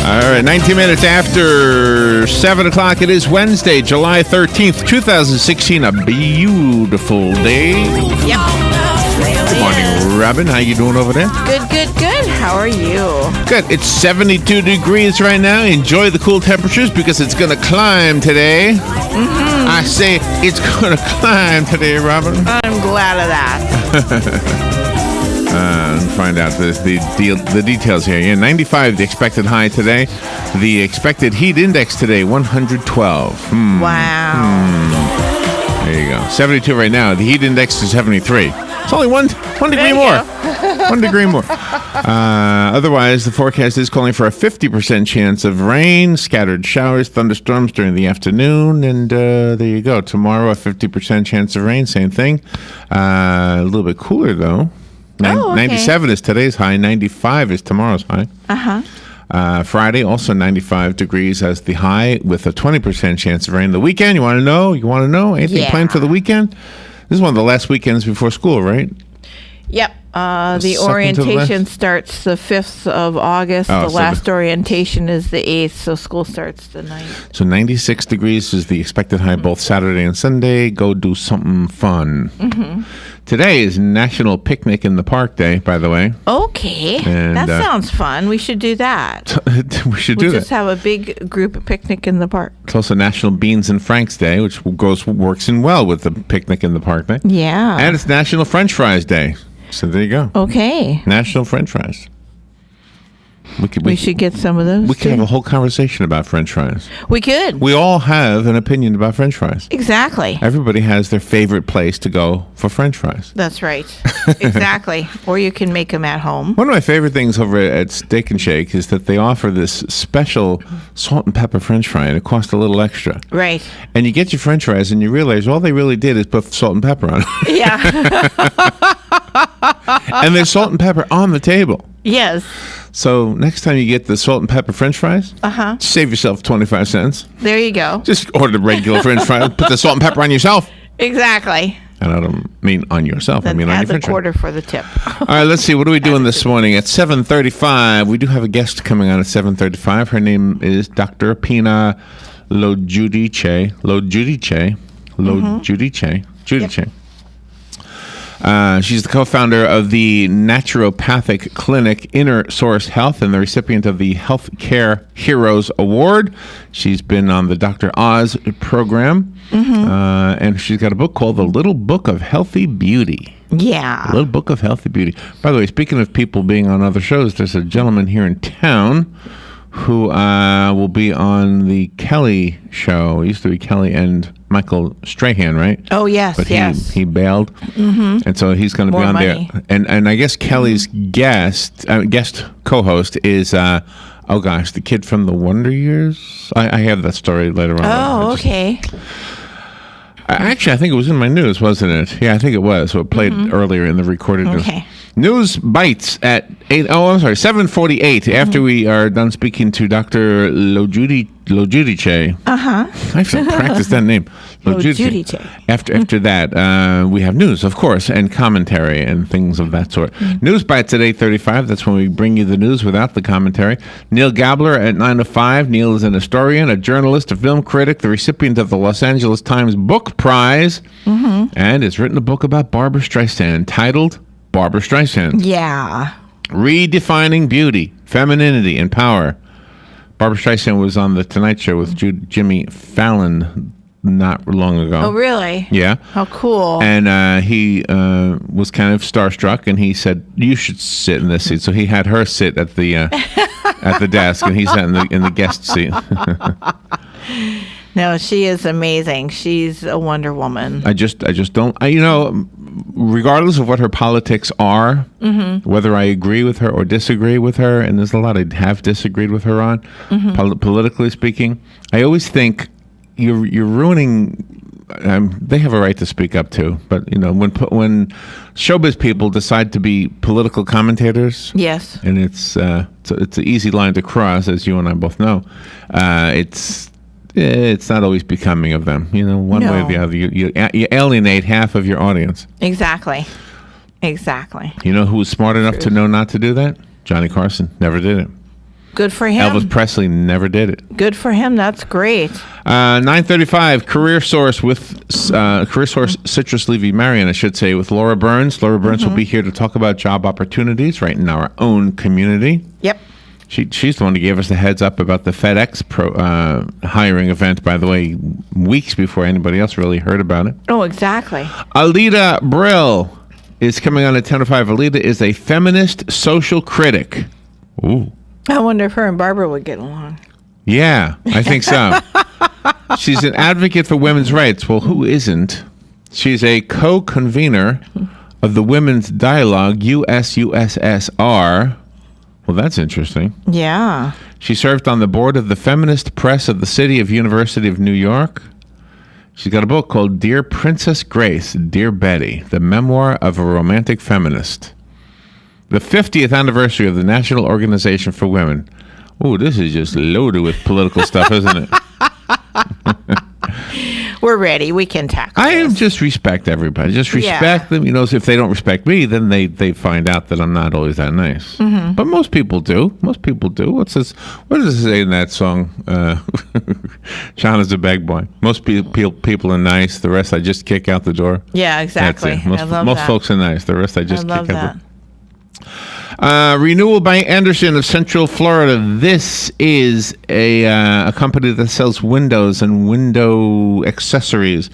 All right, 19 minutes after 7 o'clock. It is Wednesday, July 13th, 2016. A beautiful day. Yep. Good morning, Robin. How you doing over there? Good, good, good. How are you? Good. It's 72 degrees right now. Enjoy the cool temperatures because it's going to climb today. Mm-hmm. I say it's going to climb today, Robin. I'm glad of that. Find out the details here. Yeah, 95 the expected high today. The expected heat index today 112. Wow. There you go. 72 right now. The heat index is 73. It's only one degree more. 1 degree more. Otherwise, the forecast is calling for a 50% chance of rain, scattered showers, thunderstorms during the afternoon, and there you go. Tomorrow, a 50% chance of rain. Same thing. A little bit cooler though. 97 is today's high. 95 is tomorrow's high. Friday, also 95 degrees as the high with a 20% chance of rain. The weekend, you want to know? Anything planned for the weekend? This is one of the last weekends before school, right? Yep. The orientation starts the 5th of August. The last orientation is the 8th, so school starts the 9th. So 96 degrees is the expected high both Saturday and Sunday. Go do something fun. Mm-hmm. Today is National Picnic in the Park Day, by the way. Okay. And, that sounds fun. We should do that. we should do that. Just have a big group picnic in the park. It's also National Beans and Franks Day, which works in well with the Picnic in the Park Day. Yeah. And it's National French Fries Day. So there you go. Okay. National French Fries. We should get some of those. We could have a whole conversation about French fries. We could. We all have an opinion about French fries. Exactly. Everybody has their favorite place to go for French fries. That's right. Exactly. Or you can make them at home. One of my favorite things over at Steak and Shake is that they offer this special salt and pepper French fry, and it costs a little extra. Right. And you get your French fries, and you realize all they really did is put salt and pepper on it. Yeah. And there's salt and pepper on the table. Yes. So next time you get the salt and pepper French fries, save yourself 25 cents. There you go. Just order the regular French fries. Put the salt and pepper on yourself. Exactly. And I don't mean on yourself. Then I mean on your French fries. Add the quarter for the tip. All right, let's see. What are we doing this morning? At 7:35, we do have a guest coming on at 7:35. Her name is Dr. Pina Lojudice. Judice. She's the co-founder of the naturopathic clinic Inner Source Health and the recipient of the Healthcare Heroes Award. She's been on the Dr. Oz program, and she's got a book called The Little Book of Healthy Beauty. Yeah. The Little Book of Healthy Beauty. By the way, speaking of people being on other shows, there's a gentleman here in town who will be on the Kelly show. It used to be Kelly and Michael Strahan, right? Oh, yes, but yes. He bailed. Mm-hmm. And so he's going to be on money. there. And I guess Kelly's guest co-host is, the kid from the Wonder Years. I have that story later on. Oh, okay. Actually, I think it was in my news, wasn't it? Yeah, I think it was. So it played earlier in the recorded news. Okay. News bites at 7:48. After we are done speaking to Dr. Lojudice. I have to practice that name. Lojudice. After that, we have news, of course, and commentary and things of that sort. News bites at 8:35. That's when we bring you the news without the commentary. Neil Gabler at 9:05. Neil is an historian, a journalist, a film critic, the recipient of the Los Angeles Times Book Prize, and has written a book about Barbra Streisand titled Barbra Streisand. Yeah. Redefining Beauty, Femininity, and Power. Barbra Streisand was on The Tonight Show with Jimmy Fallon not long ago. Oh, really? Yeah. How cool. And he was kind of starstruck, and he said, you should sit in this seat. So he had her sit at the at the desk, and he's in the guest seat. No, she is amazing. She's a Wonder Woman. I just don't. Regardless of what her politics are, whether I agree with her or disagree with her, and there's a lot I have disagreed with her on, politically speaking, I always think you're ruining. They have a right to speak up too, but when showbiz people decide to be political commentators, yes, and it's an easy line to cross, as you and I both know. It's not always becoming of them. One way or the other, you alienate half of your audience. Exactly. You know who was smart enough to know not to do that? Johnny Carson never did it. Good for him. Elvis Presley never did it. Good for him. That's great. 9:35. Career Source Citrus Levy Marion, I should say, with Laura Burns. Laura Burns will be here to talk about job opportunities right in our own community. Yep. She's the one who gave us the heads up about the FedEx hiring event, by the way, weeks before anybody else really heard about it. Oh, exactly. Alida Brill is coming on at 10:05. Alida is a feminist social critic. Ooh. I wonder if her and Barbara would get along. Yeah, I think so. She's an advocate for women's rights. Well, who isn't? She's a co-convener of the Women's Dialogue, USSR. Well, that's interesting. Yeah. She served on the board of the Feminist Press of the City of University of New York. She's got a book called Dear Princess Grace, Dear Betty, the memoir of a romantic feminist. The 50th anniversary of the National Organization for Women. Oh, this is just loaded with political stuff, isn't it? We're ready. We can tackle this. Just respect everybody. Just respect them. If they don't respect me, then they find out that I'm not always that nice. Mm-hmm. But most people do. What does it say in that song? John is a beg boy. Most people are nice. The rest I just kick out the door. Yeah, exactly. Most folks are nice. The rest I just kick out the door. Renewal by Anderson of Central Florida. This is a company that sells windows and window accessories.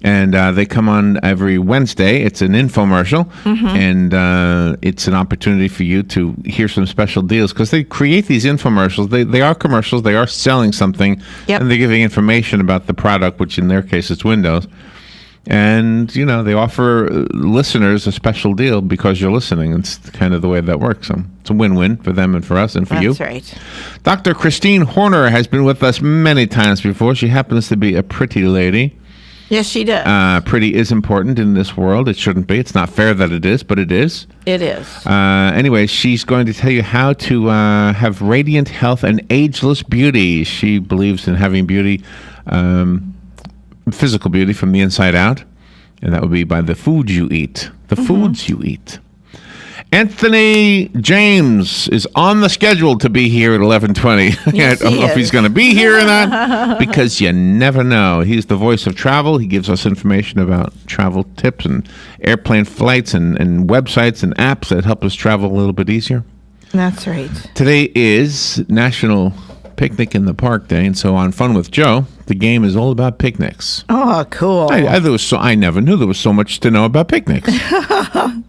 And they come on every Wednesday. It's an infomercial. And it's an opportunity for you to hear some special deals because they create these infomercials. They are commercials. They are selling something. Yep. And they're giving information about the product, which in their case is windows. And, they offer listeners a special deal because you're listening. It's kind of the way that works. So it's a win-win for them and for us and for you. That's right. Dr. Christine Horner has been with us many times before. She happens to be a pretty lady. Yes, she does. Pretty is important in this world. It shouldn't be. It's not fair that it is, but it is. It is. Anyway, she's going to tell you how to have radiant health and ageless beauty. She believes in having beauty, physical beauty from the inside out, and that would be by the foods you eat. Foods you eat. Anthony James is on the schedule to be here at 11:20. Yes, I don't know if he's going to be here or not, because you never know. He's the voice of travel. He gives us information about travel tips and airplane flights and websites and apps that help us travel a little bit easier. That's right. Today is National Picnic in the Park Day, and so on Fun with Joe, the game is all about picnics. Oh, cool. I never knew there was so much to know about picnics.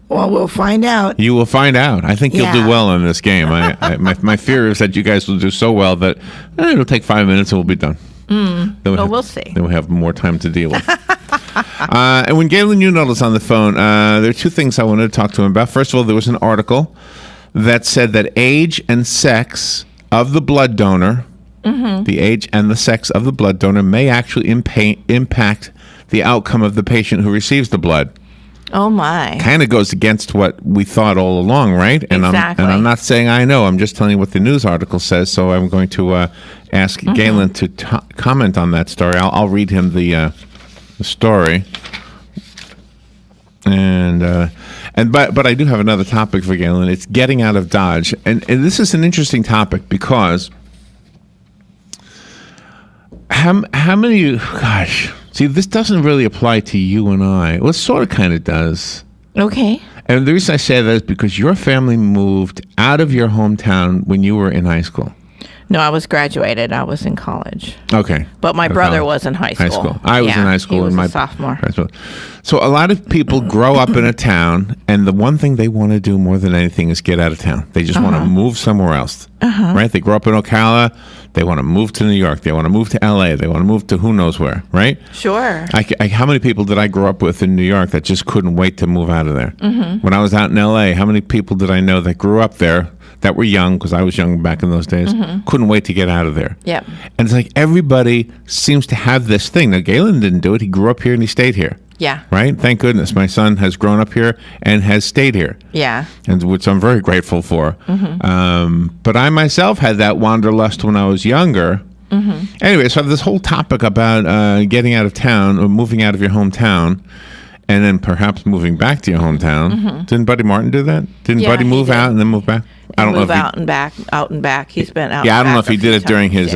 Well, we'll find out. You will find out. I think you'll do well in this game. My fear is that you guys will do so well that it'll take 5 minutes and we'll be done. We'll see. Then we'll have more time to deal with. And when Galen Unell is on the phone, there are two things I wanted to talk to him about. First of all, there was an article that said that age and sex of the blood donor, the age and the sex of the blood donor may actually impact the outcome of the patient who receives the blood. Oh, my. Kind of goes against what we thought all along, right? And exactly. I'm not saying I know. I'm just telling you what the news article says. So I'm going to ask Galen to comment on that story. I'll read him the story. But I do have another topic for Galen. It's getting out of Dodge. And this is an interesting topic because how many, gosh, see, this doesn't really apply to you and I. Well, it sort of kind of does. Okay. And the reason I say that is because your family moved out of your hometown when you were in high school. No, I was graduated. I was in college. Okay. But my brother was in high school. I was in high school. He was and a sophomore. So a lot of people grow up in a town, and the one thing they want to do more than anything is get out of town. They just want to move somewhere else, right? They grow up in Ocala. They want to move to New York. They want to move to L.A. They want to move to who knows where, right? Sure. How many people did I grow up with in New York that just couldn't wait to move out of there? When I was out in L.A., how many people did I know that grew up there that were young, because I was young back in those days, couldn't wait to get out of there? Yeah. And it's like everybody seems to have this thing. Now, Galen didn't do it. He grew up here and he stayed here. Yeah. Right? Thank goodness. My son has grown up here and has stayed here. Yeah. And which I'm very grateful for. But I myself had that wanderlust when I was younger. Anyway, so I have this whole topic about getting out of town or moving out of your hometown and then perhaps moving back to your hometown. Didn't Buddy Martin do that? Didn't Buddy move out and then move back? I don't know if out and back. He's been out. Yeah, I don't know if he did it during his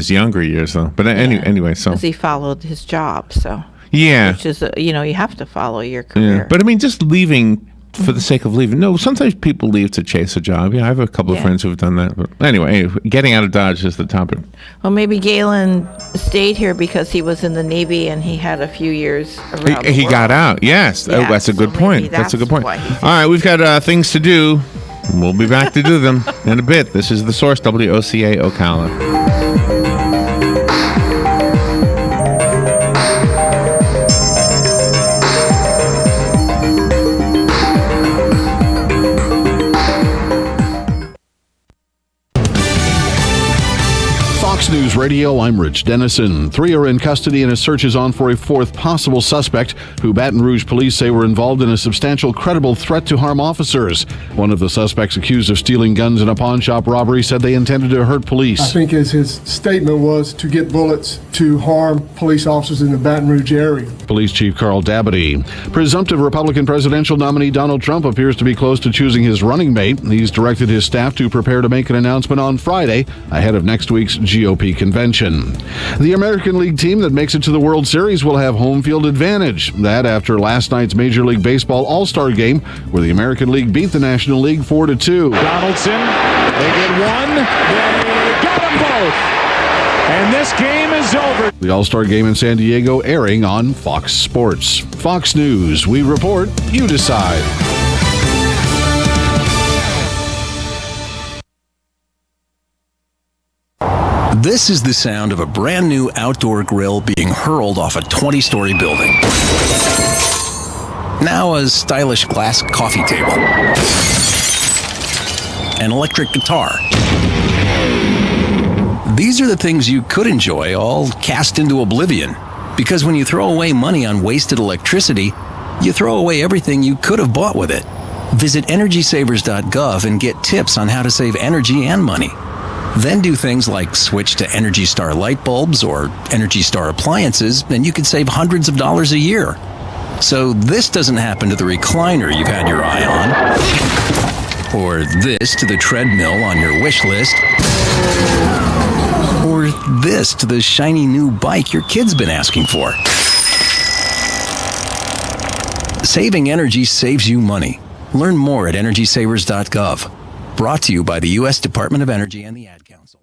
younger years though. But anyway, so because he followed his job, so yeah, which is you have to follow your career. Yeah. But I mean, just leaving for the sake of leaving. No, sometimes people leave to chase a job. Yeah, I have a couple of friends who have done that. But anyway, getting out of Dodge is the topic. Well, maybe Galen stayed here because he was in the Navy and he had a few years around the He world. Got out. Yes, Yeah, that's a good so point. maybe That's a good point. why All he's right, we've got things to do. We'll be back to do them in a bit. This is The Source, WOCA Ocala. Fox News Radio, I'm Rich Dennison. 3 are in custody and a search is on for a 4th possible suspect who Baton Rouge police say were involved in a substantial credible threat to harm officers. One of the suspects accused of stealing guns in a pawn shop robbery said they intended to hurt police. I think as his statement was to get bullets to harm police officers in the Baton Rouge area. Police Chief Carl Dabadie. Presumptive Republican presidential nominee Donald Trump appears to be close to choosing his running mate. He's directed his staff to prepare to make an announcement on Friday ahead of next week's GOP convention. The American League team that makes it to the World Series will have home field advantage. That after last night's Major League Baseball All-Star game where the American League beat the National League 4-2. Donaldson, they get one, they got them both, and this game is over. The All-Star game in San Diego airing on Fox Sports. Fox News, we report, you decide. This is the sound of a brand new outdoor grill being hurled off a 20-story building. Now a stylish glass coffee table. An electric guitar. These are the things you could enjoy, all cast into oblivion. Because when you throw away money on wasted electricity, you throw away everything you could have bought with it. Visit EnergySavers.gov and get tips on how to save energy and money. Then do things like switch to Energy Star light bulbs or Energy Star appliances, and you could save hundreds of dollars a year. So this doesn't happen to the recliner you've had your eye on, or this to the treadmill on your wish list, or this to the shiny new bike your kid's been asking for. Saving energy saves you money. Learn more at EnergySavers.gov. Brought to you by the U.S. Department of Energy and the Ad Council.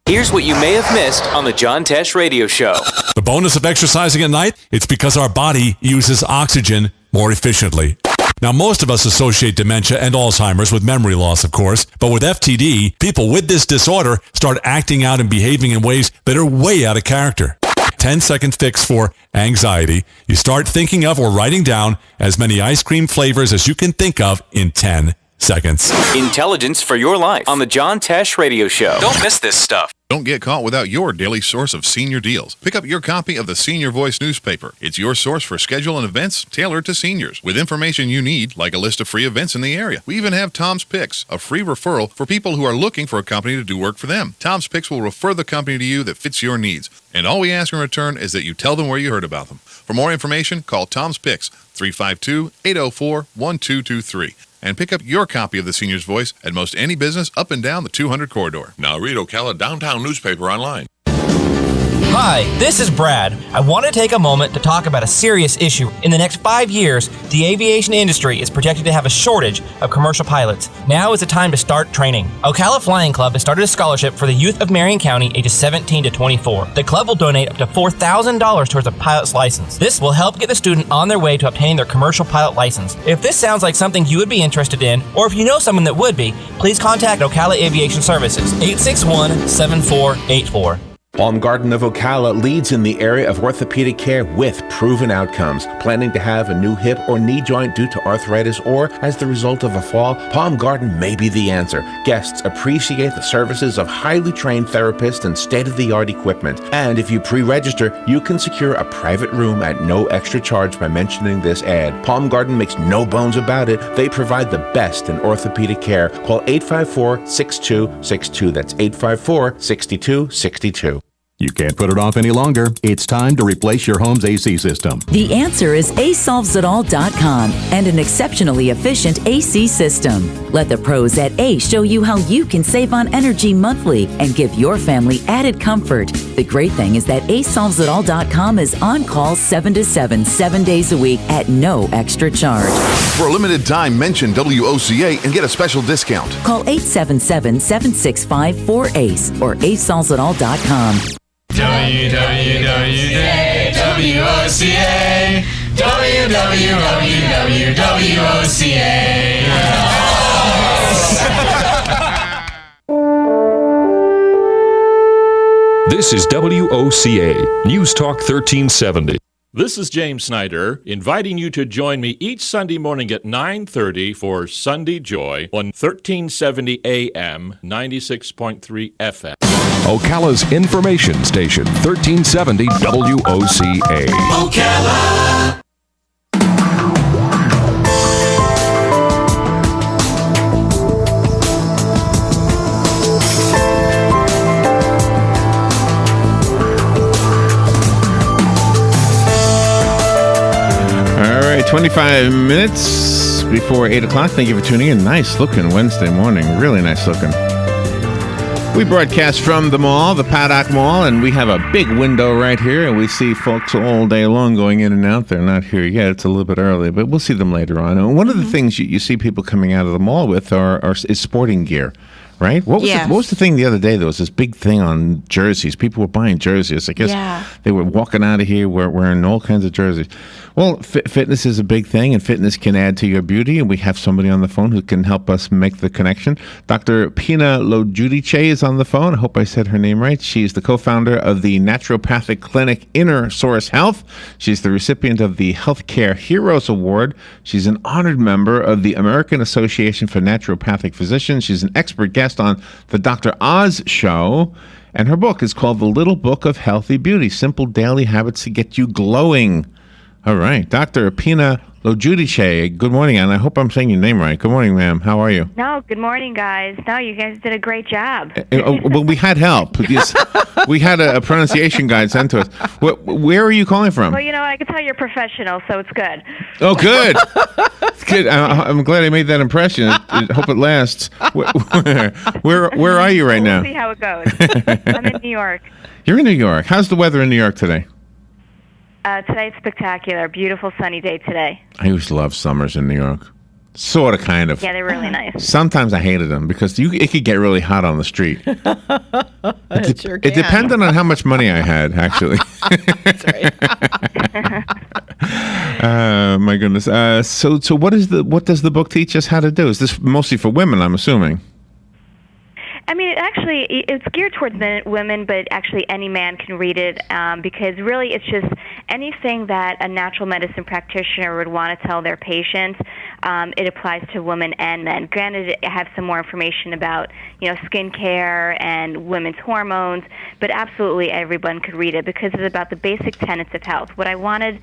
Here's what you may have missed on the John Tesh Radio Show. The bonus of exercising at night? It's because our body uses oxygen more efficiently. Now, most of us associate dementia and Alzheimer's with memory loss, of course, but with FTD, people with this disorder start acting out and behaving in ways that are way out of character. 10-second fix for anxiety. You start thinking of or writing down as many ice cream flavors as you can think of in 10 seconds. Intelligence for your life on the John Tesh Radio Show. Don't miss this stuff. Don't get caught without your daily source of senior deals. Pick up your copy of the Senior Voice newspaper. It's your source for schedule and events tailored to seniors, with information you need, like a list of free events in the area. We even have Tom's Picks, a free referral for people who are looking for a company to do work for them. Tom's Picks will refer the company to you that fits your needs, and all we ask in return is that you tell them where you heard about them. For more information, call Tom's Picks, 352-804-1223. And pick up your copy of the Senior's Voice at most any business up and down the 200 corridor. Now read Ocala Downtown newspaper online. Hi, this is Brad. I want to take a moment to talk about a serious issue. In the next 5 years, the aviation industry is projected to have a shortage of commercial pilots. Now is the time to start training. Ocala Flying Club has started a scholarship for the youth of Marion County ages 17 to 24. The club will donate up to $4,000 towards a pilot's license. This will help get the student on their way to obtaining their commercial pilot license. If this sounds like something you would be interested in, or if you know someone that would be, please contact Ocala Aviation Services, 861-7484. Palm Garden of Ocala leads in the area of orthopedic care with proven outcomes. Planning to have a new hip or knee joint due to arthritis or as the result of a fall? Palm Garden may be the answer. Guests appreciate the services of highly trained therapists and state-of-the-art equipment. And if you pre-register, you can secure a private room at no extra charge by mentioning this ad. Palm Garden makes no bones about it. They provide the best in orthopedic care. Call 854-6262. That's 854-6262. You can't put it off any longer. It's time to replace your home's AC system. The answer is ACEsolvesItAll.com and an exceptionally efficient AC system. Let the pros at ACE show you how you can save on energy monthly and give your family added comfort. The great thing is that ACEsolvesItAll.com is on call 7 to 7, 7 days a week at no extra charge. For a limited time, mention WOCA and get a special discount. Call 877-765-4ACE or ACEsolvesItAll.com. WWOCA, This is WOCA, News Talk 1370. This is James Snyder, inviting you to join me each Sunday morning at 9:30 for Sunday Joy on 1370 AM, 96.3 FM. Ocala's information station, 1370 WOCA. Ocala. All right, 25 minutes before 8 o'clock. Thank you for tuning in. Nice looking Wednesday morning. Really nice looking. We broadcast from the mall, the Paddock Mall, and we have a big window right here, and we see folks all day long going in and out. They're not here yet. It's a little bit early, but we'll see them later on. And one of the things you see people coming out of the mall with is sporting gear. Right? What was the thing the other day? There was this big thing on jerseys. People were buying jerseys. I guess they were walking out of here wearing all kinds of jerseys. Well, fitness is a big thing, and fitness can add to your beauty. And we have somebody on the phone who can help us make the connection. Dr. Pina Lojudice is on the phone. I hope I said her name right. She's the co-founder of the naturopathic clinic Inner Source Health. She's the recipient of the Healthcare Heroes Award. She's an honored member of the American Association for Naturopathic Physicians. She's an expert guest on the Dr. Oz Show, and her book is called The Little Book of Healthy Beauty, Simple Daily Habits to Get You Glowing. All right, Dr. Pina Lojudice, good morning, and I hope I'm saying your name right. Good morning, ma'am. How are you? No, good morning, guys. No, you guys did a great job. Well, we had help. We had a pronunciation guide sent to us. Where are you calling from? Well, I can tell you're professional, so it's good. Oh, good. Good. I'm glad I made that impression. I hope it lasts. Where are you right now? We'll see how it goes. I'm in New York. You're in New York. How's the weather in New York today? Today it's spectacular. Beautiful sunny day today. I used to love summers in New York. Sort of, kind of. Yeah, they're really nice. Sometimes I hated them because it could get really hot on the street. It sure can. It depended on how much money I had, actually. That's right. My goodness. So what does the book teach us how to do? Is this mostly for women, I'm assuming? I mean, it's geared towards women, but actually any man can read it because really it's just anything that a natural medicine practitioner would want to tell their patients. It applies to women and men. Granted, I have some more information about skincare and women's hormones, but absolutely everyone could read it because it's about the basic tenets of health. What I wanted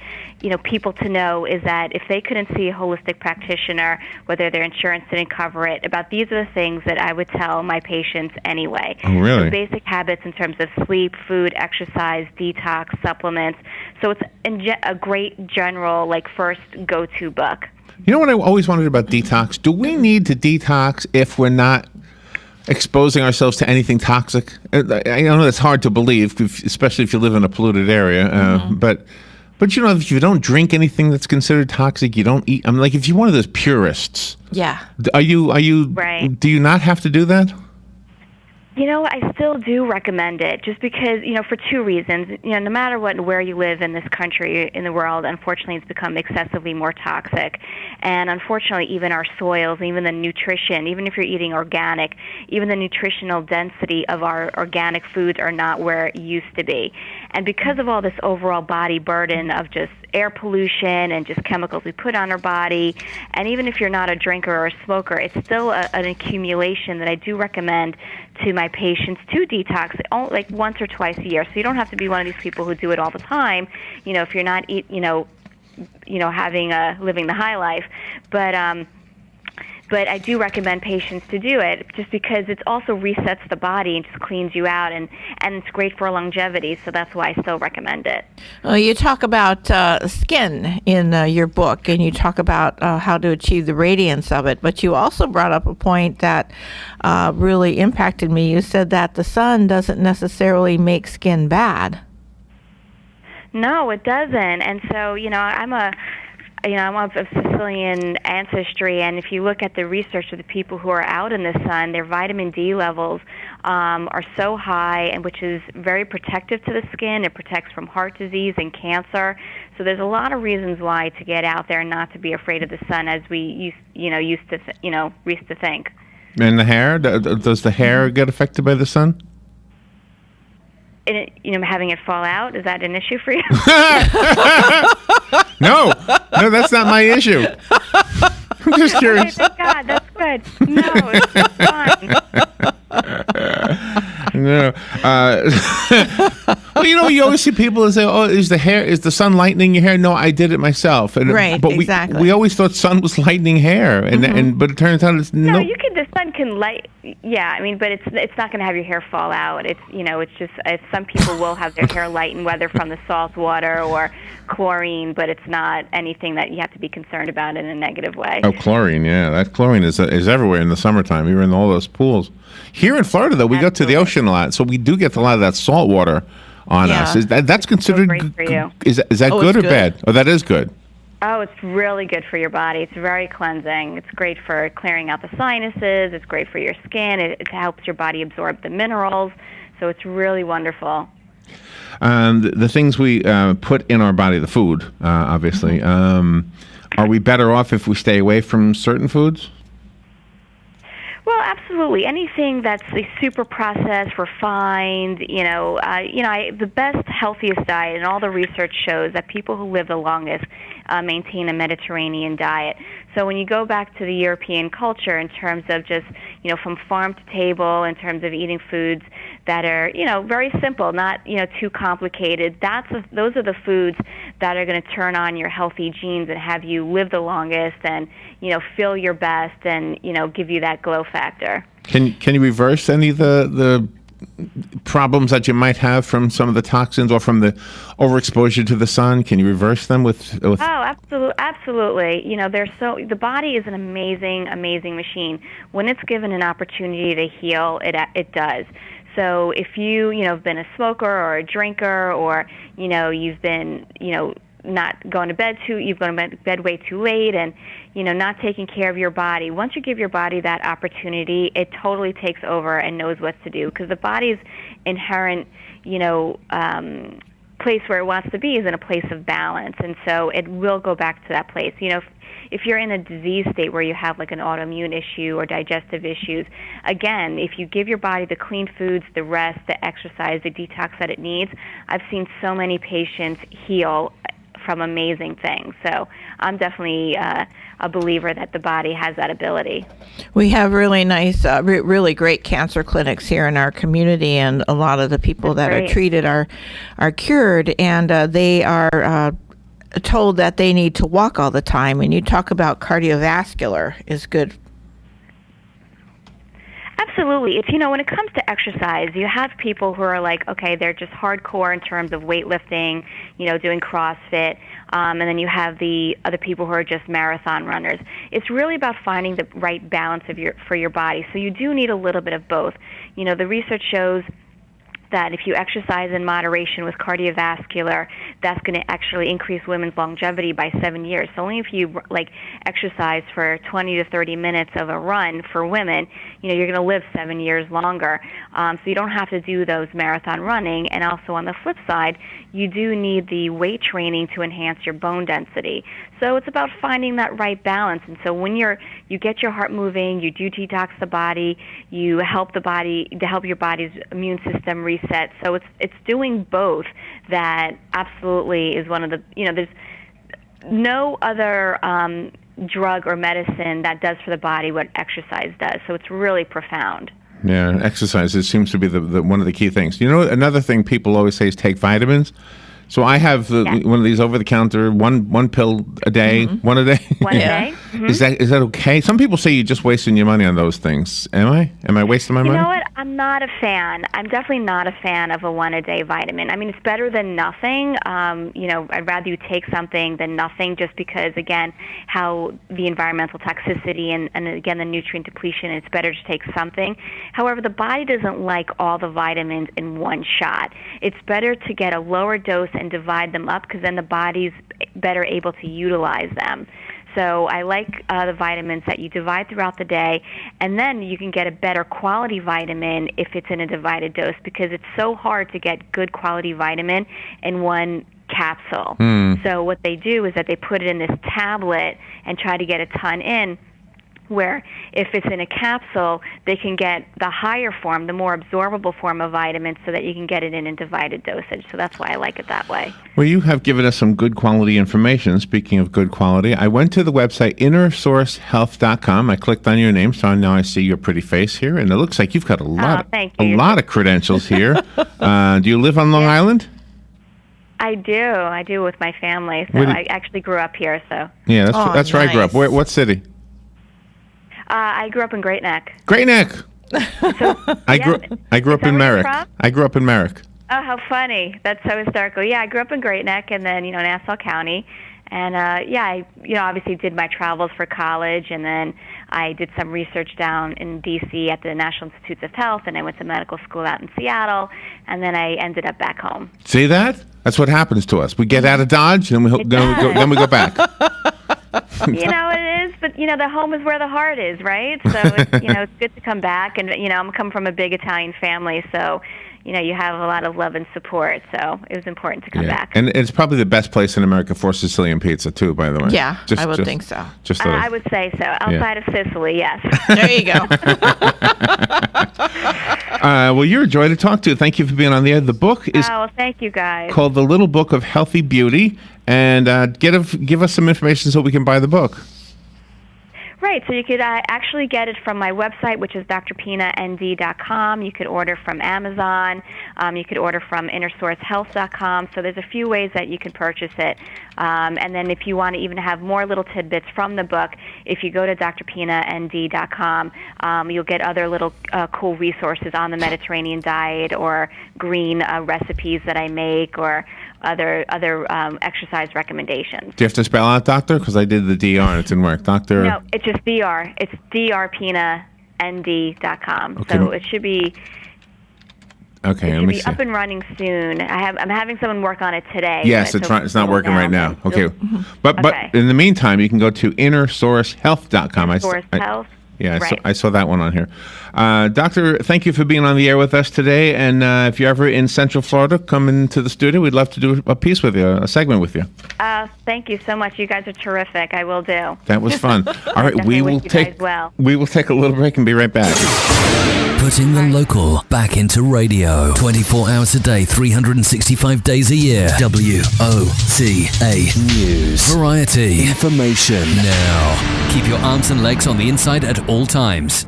people to know is that if they couldn't see a holistic practitioner, whether their insurance didn't cover it, about these are the things that I would tell my patients anyway. Oh, really? So basic habits in terms of sleep, food, exercise, detox, supplements. So it's a great general, first go-to book. You know what I always wondered about detox? Do we need to detox if we're not exposing ourselves to anything toxic? I know that's hard to believe, especially if you live in a polluted area. But you know, if you don't drink anything that's considered toxic, you don't eat. I'm like, if you're one of those purists, yeah. Are you? Right. Do you not have to do that? You know, I still do recommend it just because, you know, for two reasons. You know, no matter what, where you live in this country, in the world, unfortunately, it's become excessively more toxic. And unfortunately, even our soils, even the nutrition, even if you're eating organic, even the nutritional density of our organic foods are not where it used to be. And because of all this overall body burden of just air pollution and just chemicals we put on our body, and even if you're not a drinker or a smoker, it's still an accumulation that I do recommend to my patients to detox like once or twice a year. So you don't have to be one of these people who do it all the time, you know, if you're not living the high life. But I do recommend patients to do it just because it also resets the body and just cleans you out, and it's great for longevity, so that's why I still recommend it. Well, you talk about skin in your book, and you talk about how to achieve the radiance of it, but you also brought up a point that really impacted me. You said that the sun doesn't necessarily make skin bad. No, it doesn't. And so, you know, I'm of Sicilian ancestry, and if you look at the research of the people who are out in the sun, their vitamin D levels are so high, and which is very protective to the skin. It protects from heart disease and cancer. So there's a lot of reasons why to get out there and not to be afraid of the sun, as we used to think. And the hair, does the hair get affected by the sun? Having it fall out, is that an issue for you? No, that's not my issue. I'm just curious. Okay, thank God, that's good. No, it's fine. No. Well, you know, you always see people that say, "Oh, is the sun lightening your hair?" No, I did it myself. But exactly. We always thought sun was lightening hair, but it turns out it's no. The sun can light. Yeah, I mean, but it's not going to have your hair fall out. It's just some people will have their hair lighten, whether from the salt water or chlorine, but it's not anything that you have to be concerned about in a negative way. Oh, chlorine, yeah, that chlorine is everywhere in the summertime. We were in all those pools. Here in Florida, though, we go to the ocean a lot, so we do get a lot of that salt water on us. That's considered great for you. Is that good or bad? Oh, that is good. Oh, it's really good for your body. It's very cleansing. It's great for clearing out the sinuses. It's great for your skin. It helps your body absorb the minerals. So it's really wonderful. The things we put in our body, the food, obviously. Are we better off if we stay away from certain foods? Well, absolutely. Anything that's super processed, refined, the best, healthiest diet, and all the research shows that people who live the longest maintain a Mediterranean diet. So when you go back to the European culture in terms of just, from farm to table, in terms of eating foods that are, very simple, not, too complicated, those are the foods that are going to turn on your healthy genes and have you live the longest and, feel your best and, give you that glow factor. Can you reverse any of the problems that you might have from some of the toxins or from the overexposure to the sun? Can you reverse them with? Oh, absolutely. The body is an amazing machine. When it's given an opportunity to heal, it does. So if you've been a smoker or a drinker, or you've been not going to bed you've gone to bed way too late, and not taking care of your body. Once you give your body that opportunity, it totally takes over and knows what to do, because the body's inherent place where it wants to be is in a place of balance, and so it will go back to that place. If you're in a disease state where you have like an autoimmune issue or digestive issues, again, if you give your body the clean foods, the rest, the exercise, the detox that it needs, I've seen so many patients heal from amazing things. So I'm definitely a believer that the body has that ability. We have really nice, really great cancer clinics here in our community, and a lot of the people that are treated are cured, and they are told that they need to walk all the time. And you talk about cardiovascular is good. Absolutely. It's, when it comes to exercise, you have people who are like, okay, they're just hardcore in terms of weightlifting, doing CrossFit, and then you have the other people who are just marathon runners. It's really about finding the right balance for your body. So you do need a little bit of both. The research shows that if you exercise in moderation with cardiovascular, that's going to actually increase women's longevity by 7 years. So only if you exercise for 20 to 30 minutes of a run for women, you're going to live 7 years longer. So you don't have to do those marathon running. And also on the flip side, you do need the weight training to enhance your bone density. So it's about finding that right balance. And so when you get your heart moving, you do detox the body, you help your body's immune system reset. So it's doing both that absolutely is one of the, there's no other drug or medicine that does for the body what exercise does. So it's really profound. Yeah, exercise seems to be the one of the key things. Another thing people always say is take vitamins. So I have one of these over-the-counter, one pill a day, one a day. One a day. Mm-hmm. Is that okay? Some people say you're just wasting your money on those things. Am I? Am I wasting my money? You know what? I'm not a fan. I'm definitely not a fan of a one-a-day vitamin. I mean, it's better than nothing. I'd rather you take something than nothing just because, again, how the environmental toxicity and again, the nutrient depletion, it's better to take something. However, the body doesn't like all the vitamins in one shot. It's better to get a lower dose and divide them up because then the body's better able to utilize them. So I like the vitamins that you divide throughout the day, and then you can get a better quality vitamin if it's in a divided dose because it's so hard to get good quality vitamin in one capsule. So what they do is that they put it in this tablet and try to get a ton in, where if it's in a capsule, they can get the higher form, the more absorbable form of vitamins so that you can get it in divided dosage. So that's why I like it that way. Well, you have given us some good quality information. Speaking of good quality, I went to the website innersourcehealth.com. I clicked on your name, so now I see your pretty face here, and it looks like you've got a lot of credentials here. Do you live on Long Island? I do with my family. So I actually grew up here. So yeah, that's where I grew up. What city? I grew up in Great Neck. Great Neck. I grew up in Merrick. I grew up in Merrick. Oh, how funny! That's so historical. Yeah, I grew up in Great Neck, and then Nassau County, and I obviously did my travels for college, and then I did some research down in D.C. at the National Institutes of Health, and I went to medical school out in Seattle, and then I ended up back home. See that? That's what happens to us. We get out of Dodge, and then we go back. It is, but the home is where the heart is, right? So it's good to come back, and I'm coming from a big Italian family, so you have a lot of love and support. So it was important to come back. And it's probably the best place in America for Sicilian pizza too, by the way. Yeah, I would think so. I would say so. Outside of Sicily, yes. There you go. Well, you're a joy to talk to. Thank you for being on the air. The book is thank you guys. Called The Little Book of Healthy Beauty, and give us some information so we can buy the book. Right, so you could actually get it from my website, which is drpinand.com. You could order from Amazon. You could order from innersourcehealth.com. So there's a few ways that you can purchase it. And then if you want to even have more little tidbits from the book, if you go to drpinand.com, you'll get other little cool resources on the Mediterranean diet or green recipes that I make or other exercise recommendations. Do you have to spell out doctor? Because I did the DR and it didn't work. Doctor? No, it's just DR. It's drpinand.com. Okay. So it should be... Okay, let me see. Up and running soon. I'm having someone work on it today. Yes, it's not working right now. Okay, but in the meantime, you can go to innersourcehealth.com. Health. Yeah, right. I saw that one on here. Doctor, thank you for being on the air with us today. And if you're ever in Central Florida, come into the studio. We'd love to do a piece with you, a segment with you. Thank you so much. You guys are terrific. I will do. That was fun. All right, we will take a little break and be right back. Putting the local back into radio. 24 hours a day, 365 days a year. WOCA News. Variety. Information. Now. Keep your arms and legs on the inside at all times.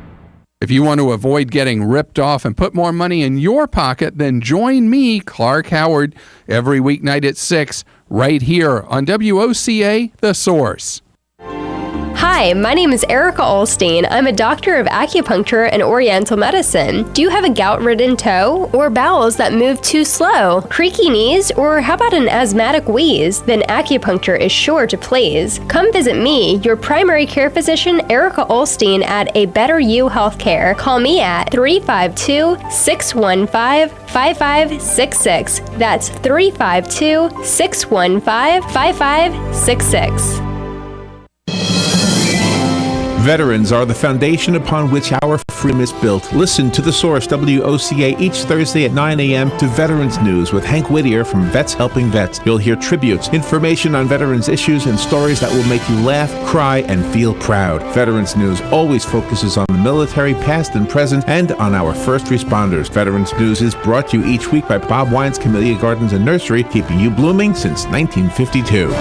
If you want to avoid getting ripped off and put more money in your pocket, then join me, Clark Howard, every weeknight at 6, right here on WOCA, The Source. Hi, my name is Erica Olstein. I'm a doctor of acupuncture and oriental medicine. Do you have a gout-ridden toe or bowels that move too slow, creaky knees, or how about an asthmatic wheeze? Then acupuncture is sure to please. Come visit me, your primary care physician, Erica Olstein at A Better You Healthcare. Call me at 352-615-5566. That's 352-615-5566. Veterans are the foundation upon which our freedom is built. Listen to The Source, WOCA, each Thursday at 9 a.m. to Veterans News with Hank Whittier from Vets Helping Vets. You'll hear tributes, information on veterans issues, and stories that will make you laugh, cry, and feel proud. Veterans News always focuses on the military, past and present, and on our first responders. Veterans News is brought to you each week by Bob Wine's Camellia Gardens and Nursery, keeping you blooming since 1952.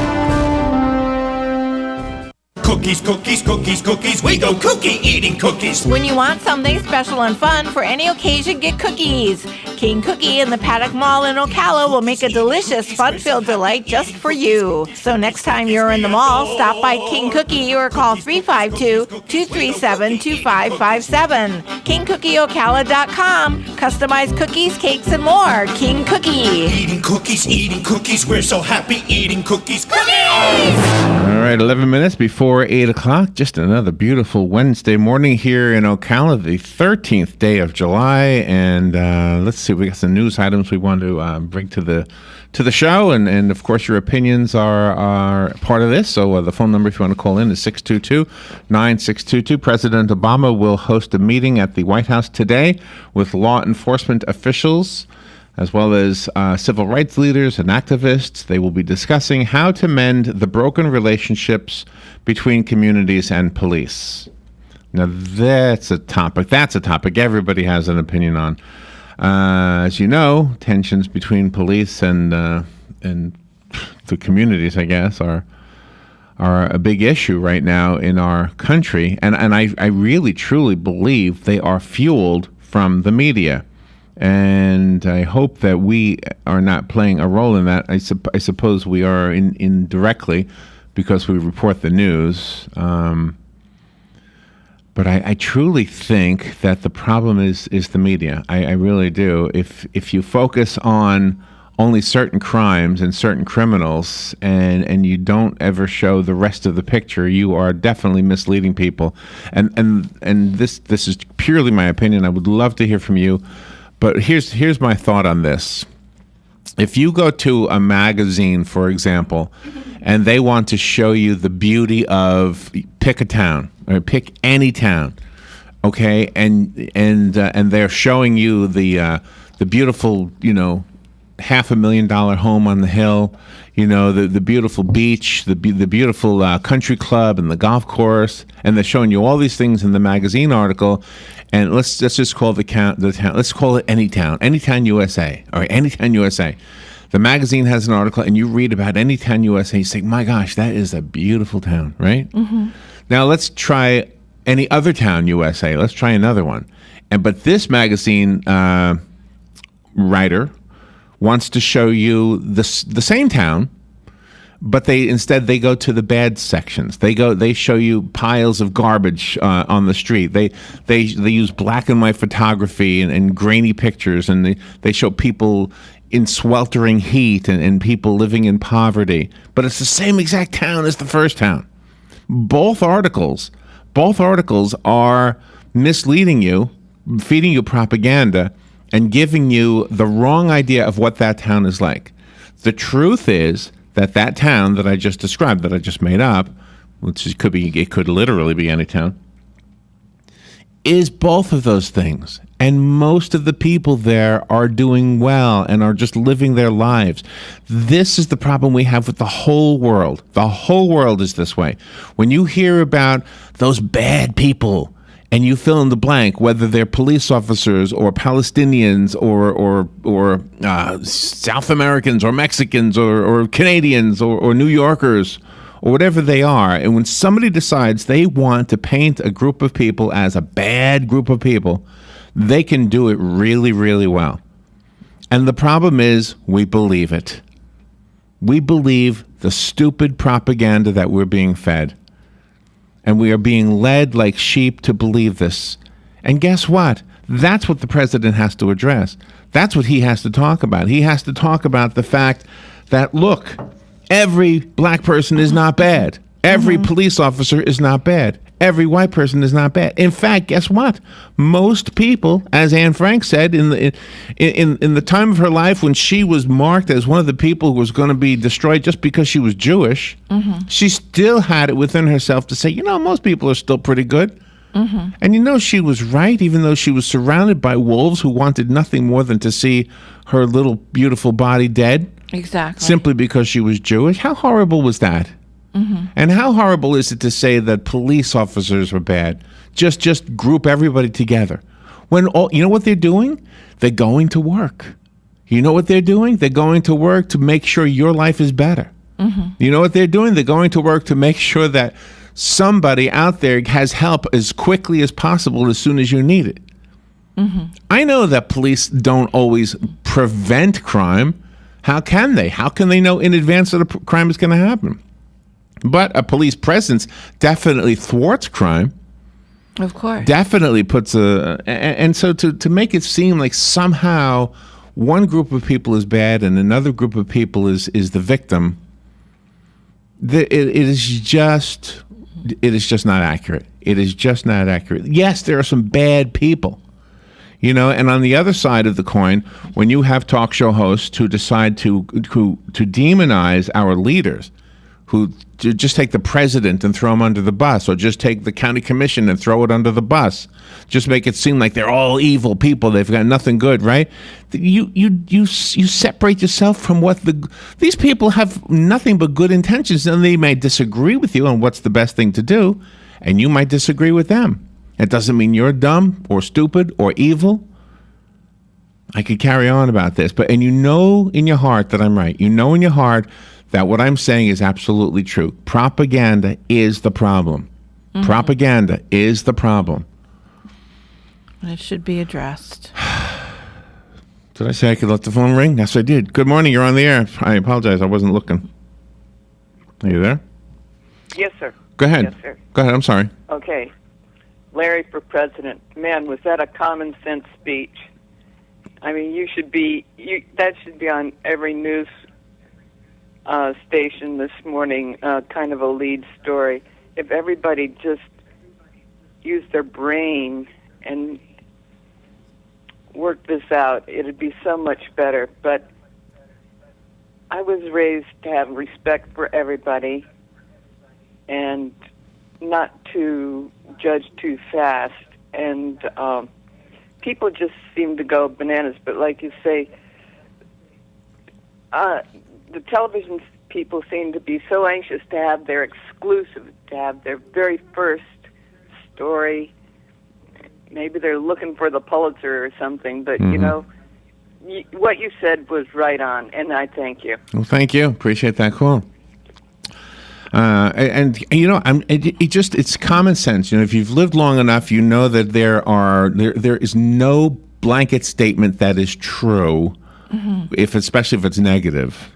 Cookies, cookies, cookies, cookies. We go cookie eating cookies. When you want something special and fun for any occasion, get cookies. King Cookie in the Paddock Mall in Ocala will make a delicious, fun-filled delight just for you. So next time you're in the mall, stop by King Cookie or call 352-237-2557. KingCookieOcala.com. Customized cookies, cakes, and more. King Cookie. Eating cookies. We're so happy eating cookies. Cookies! All right, 11 minutes before 8 o'clock. Just another beautiful Wednesday morning here in Ocala, the 13th day of July. And let's see, we got some news items we want to bring to the show. And of course, your opinions are part of this. So the phone number, if you want to call in, is 622-9622. President Obama will host a meeting at the White House today with law enforcement officials, as well as civil rights leaders and activists. They will be discussing how to mend the broken relationships between communities and police. Now, that's a topic everybody has an opinion on. As you know, tensions between police and the communities, I guess, are a big issue right now in our country. And I really, truly believe they are fueled from the media. And I hope that we are not playing a role in that. I suppose we are indirectly because we report the news. But I truly think that the problem is the media. I really do. If you focus on only certain crimes and certain criminals and you don't ever show the rest of the picture, you are definitely misleading people. And this is purely my opinion. I would love to hear from you. But here's my thought on this. If you go to a magazine, for example, and they want to show you the beauty of pick a town or pick any town, okay, and they're showing you the beautiful, $500,000 home on the hill, the beautiful beach, the beautiful country club and the golf course, and they're showing you all these things in the magazine article. And let's just call the town. Let's call it Anytown, USA, or Anytown, USA. The magazine has an article, and you read about Anytown, USA. You say, "My gosh, that is a beautiful town," right? Mm-hmm. Now let's try any other town, USA. Let's try another one. But this magazine writer wants to show you the same town, but they go to the bad sections. They show you piles of garbage on the street. They use black and white photography and grainy pictures, and they show people in sweltering heat and people living in poverty. But it's the same exact town as the first town. Both articles are misleading you, feeding you propaganda, and giving you the wrong idea of what that town is like. The truth is that town that I just described, that I just made up, it could literally be any town, is both of those things. And most of the people there are doing well and are just living their lives. This is the problem we have with the whole world. The whole world is this way. When you hear about those bad people, and you fill in the blank, whether they're police officers or Palestinians or South Americans or Mexicans or Canadians or New Yorkers or whatever they are. And when somebody decides they want to paint a group of people as a bad group of people, they can do it really, really well. And the problem is we believe it. We believe the stupid propaganda that we're being fed. And we are being led like sheep to believe this. And guess what? That's what the president has to address. That's what he has to talk about. He has to talk about the fact that, look, every black person is not bad. Every police officer is not bad. Every white person is not bad. In fact, guess what? Most people, as Anne Frank said, in the time of her life when she was marked as one of the people who was going to be destroyed just because she was Jewish, she still had it within herself to say, you know, most people are still pretty good. And you know, she was right, even though she was surrounded by wolves who wanted nothing more than to see her little beautiful body dead. Exactly. Simply because she was Jewish. How horrible was that? And how horrible is it to say that police officers are bad? Just group everybody together. When you know what they're doing? They're going to work. You know what they're doing? They're going to work to make sure your life is better. You know what they're doing? They're going to work to make sure that somebody out there has help as quickly as possible as soon as you need it. I know that police don't always prevent crime. How can they? How can they know in advance that a crime is going to happen? But a police presence definitely thwarts crime. Of course. Definitely puts and so to make it seem like somehow one group of people is bad and another group of people is the victim, it is just not accurate. It is just not accurate. Yes, there are some bad people. You know, and on the other side of the coin, when you have talk show hosts who decide to demonize our leaders, who just take the president and throw him under the bus, or just take the county commission and throw it under the bus, just make it seem like they're all evil people, they've got nothing good, right? You separate yourself from what these people have nothing but good intentions, and they may disagree with you on what's the best thing to do, and you might disagree with them. It doesn't mean you're dumb or stupid or evil. I could carry on about this, and you know in your heart that I'm right. You know in your heart that what I'm saying is absolutely true. Propaganda is the problem. Propaganda is the problem. And it should be addressed. Did I say I could let the phone ring? Yes, I did. Good morning. You're on the air. I apologize. I wasn't looking. Are you there? Yes, sir. Go ahead. Yes, sir. Go ahead. I'm sorry. Okay. Larry for president. Man, was that a common sense speech? I mean, that should be on every news station this morning, kind of a lead story. If everybody just used their brain and worked this out, it'd be so much better. But I was raised to have respect for everybody and not to judge too fast. And people just seem to go bananas. But like you say, the television people seem to be so anxious to have their exclusive, to have their very first story. Maybe they're looking for the Pulitzer or something, but you know, what you said was right on, and I thank you. Well, thank you. Appreciate that call. And you know, it's common sense. You know, if you've lived long enough, you know that there is no blanket statement that is true, especially if it's negative.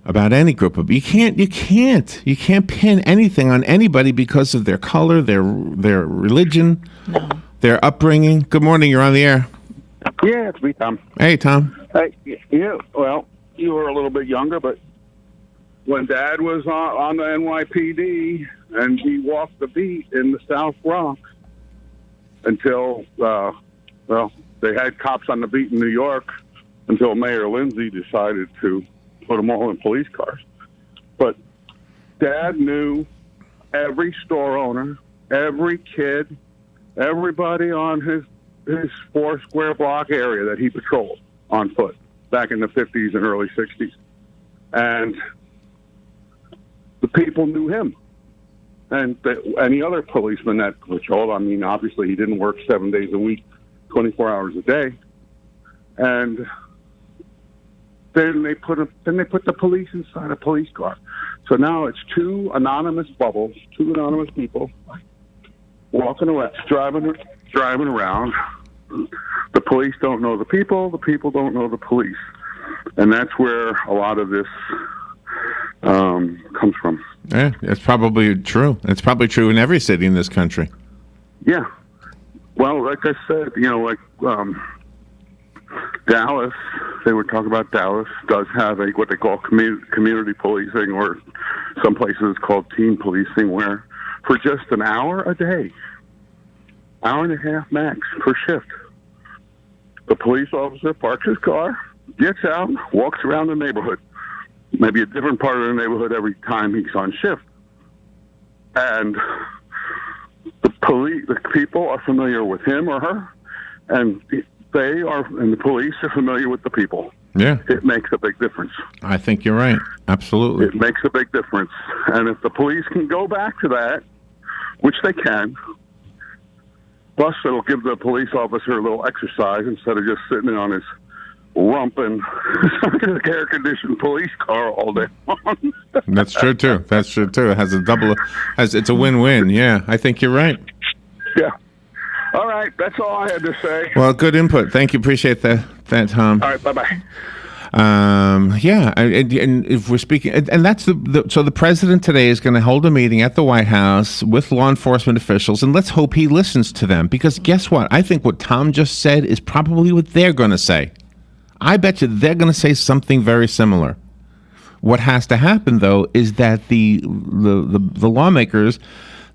About any group of you can't pin anything on anybody because of their color, their religion, their upbringing. Good morning, you're on the air. Yeah, it's me, Tom. Hey, Tom. Yeah, well, you were a little bit younger, but when Dad was on the NYPD and he walked the beat in the South Bronx until, they had cops on the beat in New York until Mayor Lindsay decided to put them all in police cars. But Dad knew every store owner, every kid, everybody on his 4 square block area that he patrolled on foot back in the 50s and early 60s. And the people knew him. And any other policeman that patrolled, I mean, obviously he didn't work 7 days a week, 24 hours a day. And then they put the police inside a police car. So now it's 2 anonymous bubbles, 2 anonymous people walking around, driving around. The police don't know the people don't know the police. And that's where a lot of this comes from. Yeah, it's probably true. It's probably true in every city in this country. Yeah. Well, like I said, Dallas, they were talking about Dallas does have what they call community policing, or some places called team policing, where for just an hour a day, hour and a half max per shift, the police officer parks his car, gets out, walks around the neighborhood, maybe a different part of the neighborhood every time he's on shift. And the people are familiar with him or her, and the police are familiar with the people. Yeah. It makes a big difference. I think you're right. Absolutely. It makes a big difference. And if the police can go back to that, which they can, plus it'll give the police officer a little exercise instead of just sitting on his rump and an air-conditioned police car all day long. That's true, too. It has it's a win-win. Yeah, I think you're right. Yeah. All right, that's all I had to say. Well, good input. Thank you. Appreciate that, Tom. All right, bye-bye. And if we're speaking, and that's so the president today is going to hold a meeting at the White House with law enforcement officials, and let's hope he listens to them, because guess what? I think what Tom just said is probably what they're going to say. I bet you they're going to say something very similar. What has to happen, though, is that the lawmakers,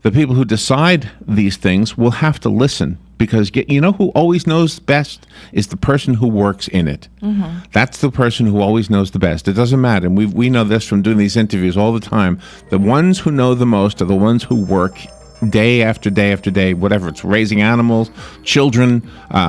the people who decide these things, will have to listen, because you know who always knows best is the person who works in it. Mm-hmm. That's the person who always knows the best. It doesn't matter. And we know this from doing these interviews all the time. The ones who know the most are the ones who work day after day after day, whatever it's raising animals, children,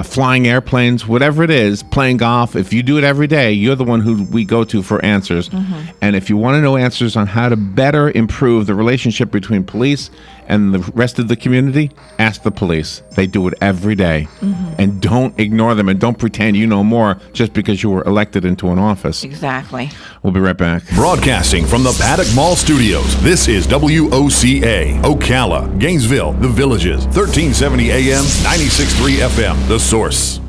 flying airplanes, whatever it is, playing golf. If you do it every day, you're the one who we go to for answers. Mm-hmm. And if you want to know answers on how to better improve the relationship between police and the rest of the community, ask the police. They do it every day. Mm-hmm. And don't ignore them, and don't pretend you know more just because you were elected into an office. Exactly. We'll be right back. Broadcasting from the Paddock Mall Studios, this is WOCA, Ocala, Gainesville, The Villages, 1370 AM, 96.3 FM, The Source.